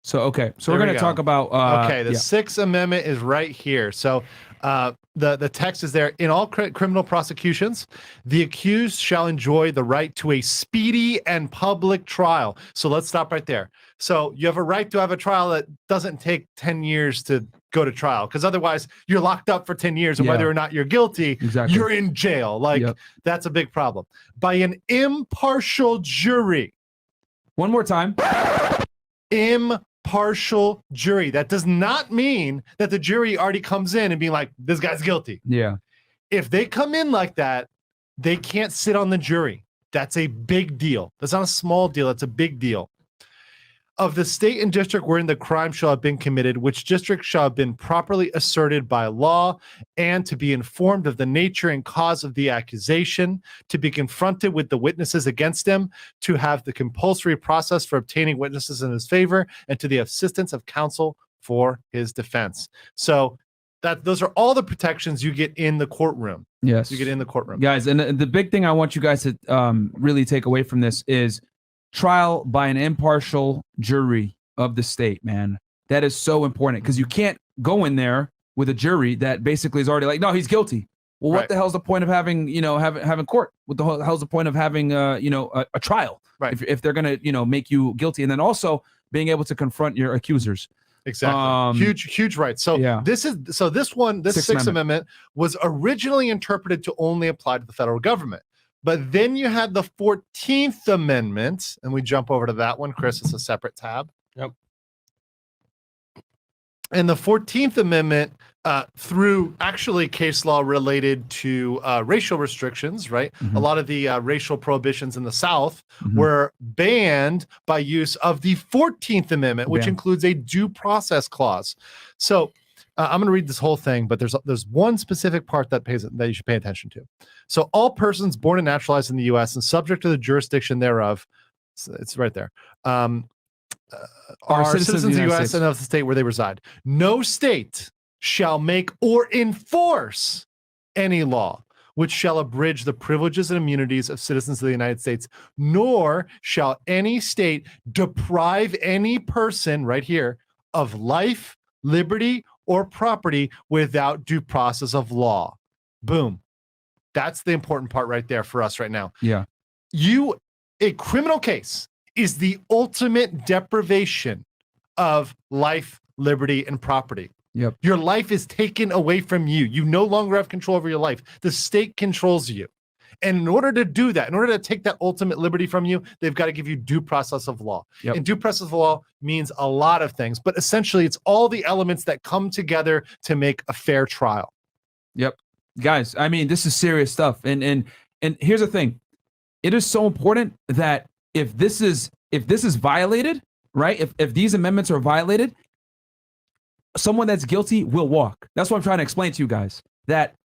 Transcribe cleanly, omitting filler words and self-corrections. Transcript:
So we're going to talk about the Sixth Amendment is right here. So the text is there. In all criminal prosecutions, the accused shall enjoy the right to a speedy and public trial. So let's stop right there. So you have a right to have a trial that doesn't take 10 years to go to trial, because otherwise you're locked up for 10 years, and whether or not you're guilty, you're in jail. That's a big problem. By an impartial jury. One more time. Impartial jury. That does not mean that the jury already comes in and being like, this guy's guilty. Yeah. If they come in like that, they can't sit on the jury. That's a big deal. That's not a small deal. That's a big deal. Of the state and district wherein the crime shall have been committed, which district shall have been properly asserted by law, and to be informed of the nature and cause of the accusation, to be confronted with the witnesses against him, to have the compulsory process for obtaining witnesses in his favor, and to the assistance of counsel for his defense. So those are all the protections you get in the courtroom. Yes. You get in the courtroom. Guys, and the big thing I want you guys to really take away from this is trial by an impartial jury of the state, man. That is so important, because you can't go in there with a jury that basically is already like, no, he's guilty. Well, what the hell's the point of having, having court? What the hell's the point of having, a trial? Right. If they're going to, make you guilty, and then also being able to confront your accusers. Exactly. Huge right. So this Sixth Amendment was originally interpreted to only apply to the federal government. But then you had the 14th Amendment, and we jump over to that one. Chris, it's a separate tab. Yep. And the 14th Amendment, through actually case law related to racial restrictions, right? Mm-hmm. A lot of the racial prohibitions in the South were banned by use of the 14th Amendment, which includes a due process clause. So I'm going to read this whole thing, but there's one specific part that you should pay attention to. So all persons born and naturalized in the U.S. and subject to the jurisdiction thereof, it's right there, are citizens of the U.S. and of the state where they reside. No state shall make or enforce any law which shall abridge the privileges and immunities of citizens of the United States, nor shall any state deprive any person, right here, of life, liberty, or property without due process of law. Boom. That's the important part right there for us right now. Yeah. A criminal case is the ultimate deprivation of life, liberty, and property. Yep. Your life is taken away from you. You no longer have control over your life. The state controls you. And in order to do that, in order to take that ultimate liberty from you, they've got to give you due process of law. Yep. And due process of law means a lot of things, but essentially it's all the elements that come together to make a fair trial. Yep. Guys, I mean, this is serious stuff. And here's the thing. It is so important that if this is violated, right? If these amendments are violated, someone that's guilty will walk. That's what I'm trying to explain to you guys. That